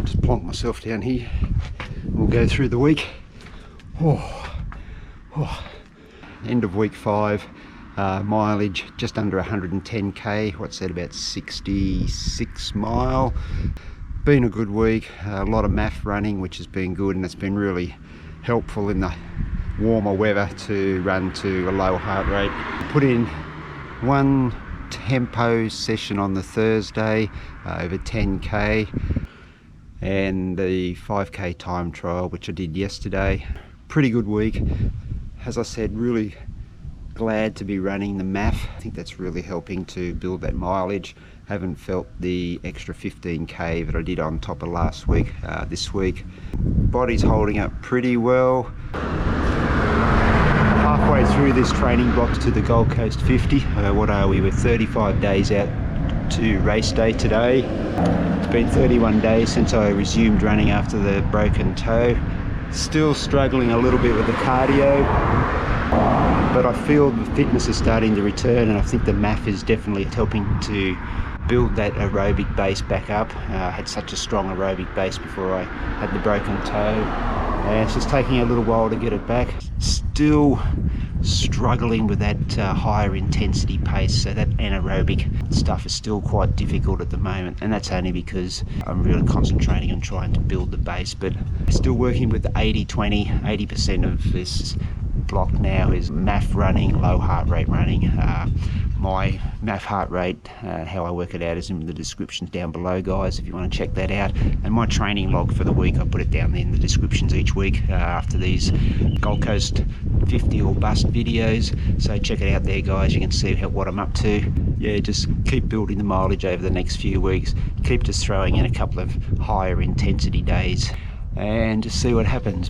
might just plonk myself down here and we'll go through the week. End of week 5, mileage just under 110k, what's that, about 66 mile. Been a good week, a lot of MAF running, which has been good, and it's been really helpful in the warmer weather to run to a low heart rate. Put in one tempo session on the Thursday, over 10k, and the 5k time trial which I did yesterday. Pretty good week. As I said, really glad to be running the MAF. I think that's really helping to build that mileage. Haven't felt the extra 15k that I did on top of last week. This week body's holding up pretty well. Halfway through this training block to the Gold Coast 50. What are we? We're 35 days out to race day today. It's been 31 days since I resumed running after the broken toe. Still struggling a little bit with the cardio, but I feel the fitness is starting to return, and I think the MAF is definitely helping to build that aerobic base back up. I had such a strong aerobic base before I had the broken toe, and it's just taking a little while to get it back. Still struggling with that higher intensity pace, so that anaerobic stuff is still quite difficult at the moment, and that's only because I'm really concentrating on trying to build the base. But still working with the 80-20, 80% of this block now is MAF running, low heart rate running. My MAF heart rate, how I work it out, is in the descriptions down below, guys, if you want to check that out. And my training log for the week, I put it down there in the descriptions each week after these Gold Coast 50 or bust videos. So check it out there, guys. You can see what I'm up to. Yeah, just keep building the mileage over the next few weeks. Keep just throwing in a couple of higher intensity days and just see what happens.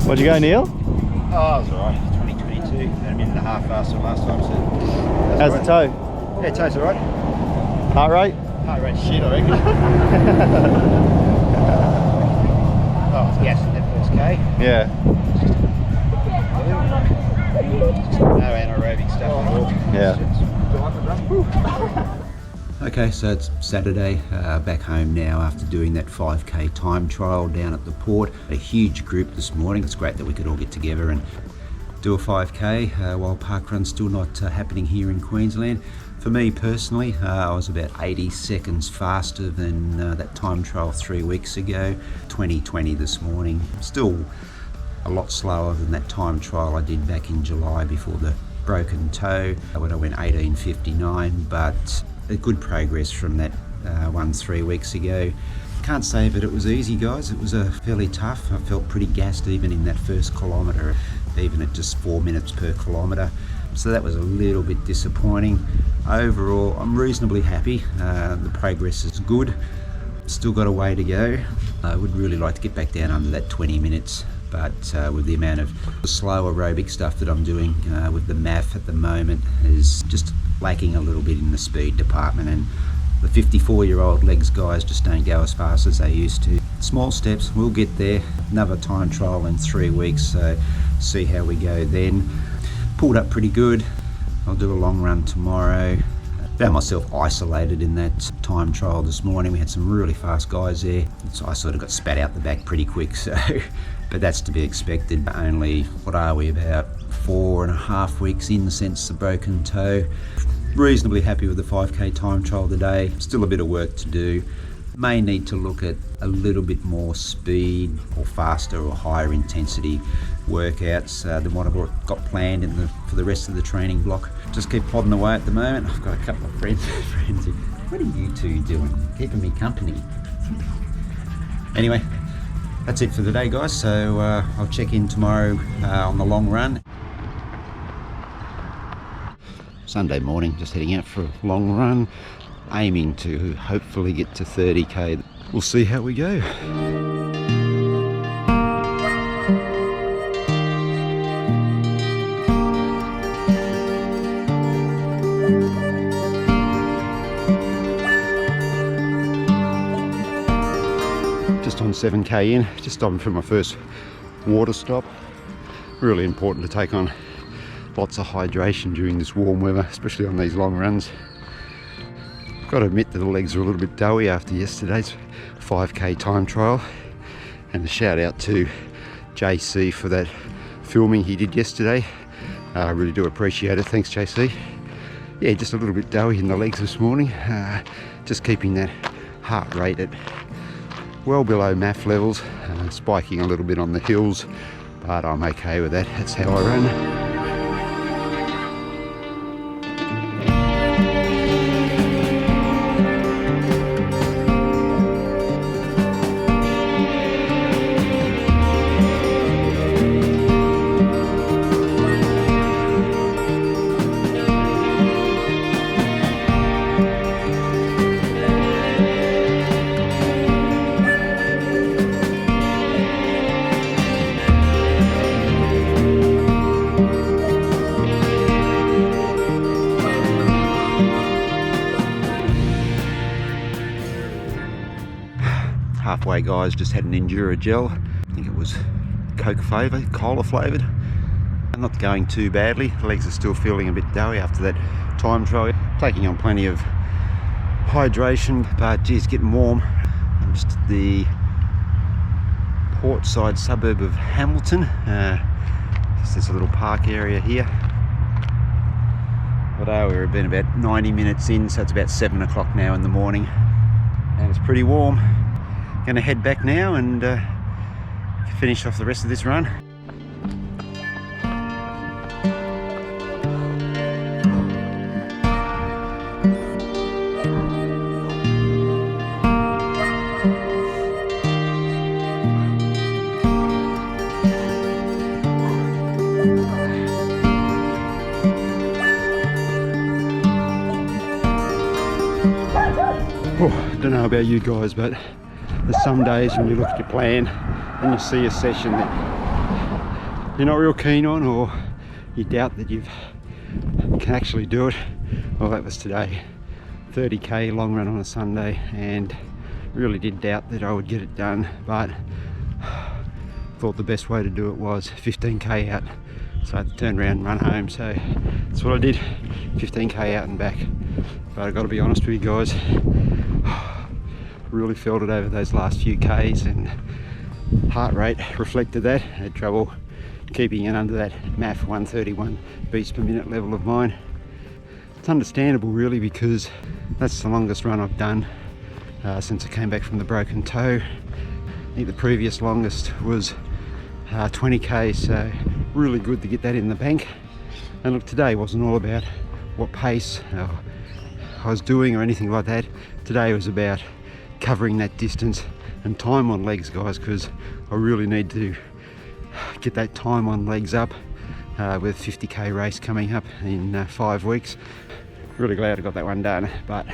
What'd you go, Neil? Oh, I was alright. 2022. Had a minute and a half faster than last time, so. How's the toe? Yeah, toe's alright. Heart rate? Heart rate's shit, I reckon. Oh, it's gassing that first K. Yeah. No anaerobic stuff at all. Yeah. Okay, so it's Saturday, back home now after doing that 5k time trial down at the port. A huge group this morning. It's great that we could all get together and do a 5k while parkrun's still not happening here in Queensland. For me personally, I was about 80 seconds faster than that time trial 3 weeks ago. 2020 this morning. Still a lot slower than that time trial I did back in July before the broken toe when I went 18:59, but a good progress from that one 3 weeks ago. Can't say that it was easy, guys. It was fairly tough. I felt pretty gassed even in that first kilometre, even at just 4 minutes per kilometre. So that was a little bit disappointing. Overall, I'm reasonably happy. The progress is good. Still got a way to go. I would really like to get back down under that 20 minutes. But with the amount of slow aerobic stuff that I'm doing with the MAF at the moment is just lacking a little bit in the speed department, and the 54-year-old legs guys just don't go as fast as they used to. Small steps, we'll get there. Another time trial in 3 weeks, so see how we go then. Pulled up pretty good. I'll do a long run tomorrow. Found myself isolated in that time trial this morning. We had some really fast guys there, so I sort of got spat out the back pretty quick, so but that's to be expected. Only, what are we, about 4.5 weeks in since the broken toe. Reasonably happy with the 5k time trial today. Still a bit of work to do. May need to look at a little bit more speed or faster or higher intensity workouts than what I've got planned for the rest of the training block. Just keep plodding away at the moment. I've got a couple of friends here. What are you two doing? Keeping me company. Anyway, that's it for today, guys. So I'll check in tomorrow on the long run. Sunday morning, just heading out for a long run, aiming to hopefully get to 30k. We'll see how we go. Just on 7k in, just stopping for my first water stop. Really important to take on lots of hydration during this warm weather, especially on these long runs. I've got to admit that the legs are a little bit doughy after yesterday's 5k time trial, and a shout out to JC for that filming he did yesterday. I really do appreciate it. Thanks, JC. Yeah, just a little bit doughy in the legs this morning, just keeping that heart rate at well below MAF levels, spiking a little bit on the hills, but I'm okay with that. That's how I run. Halfway, guys, just had an Endura Gel. I think it was cola flavoured. I'm not going too badly. The legs are still feeling a bit doughy after that time trial. Taking on plenty of hydration, but geez, getting warm. I'm just at the portside suburb of Hamilton. Just this little park area here. Although we've been about 90 minutes in, so it's about 7 o'clock now in the morning, and it's pretty warm. Going to head back now and finish off the rest of this run. Oh, I don't know about you guys, but there's some days when you look at your plan and you see a session that you're not real keen on, or you doubt that you can actually do it. Well, that was today. 30k long run on a Sunday, and really did doubt that I would get it done, but thought the best way to do it was 15k out. So I had to turn around and run home, so that's what I did. 15k out and back. But I got to be honest with you guys, really felt it over those last few Ks, and heart rate reflected that. I had trouble keeping it under that MAF 131 beats per minute level of mine. It's understandable really, because that's the longest run I've done since I came back from the broken toe. I think the previous longest was 20k, so really good to get that in the bank. And look, today wasn't all about what pace I was doing or anything like that. Today was about covering that distance and time on legs, guys, because I really need to get that time on legs up with 50k race coming up in 5 weeks. Really glad I got that one done, but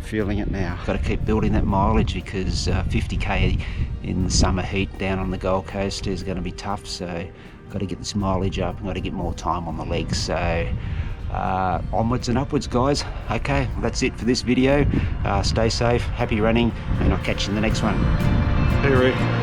feeling it now. Got to keep building that mileage, because 50k in the summer heat down on the Gold Coast is going to be tough, so got to get this mileage up and got to get more time on the legs. So onwards and upwards, guys. Okay, well, that's it for this video. Stay safe, happy running, and I'll catch you in the next one. Hooroo.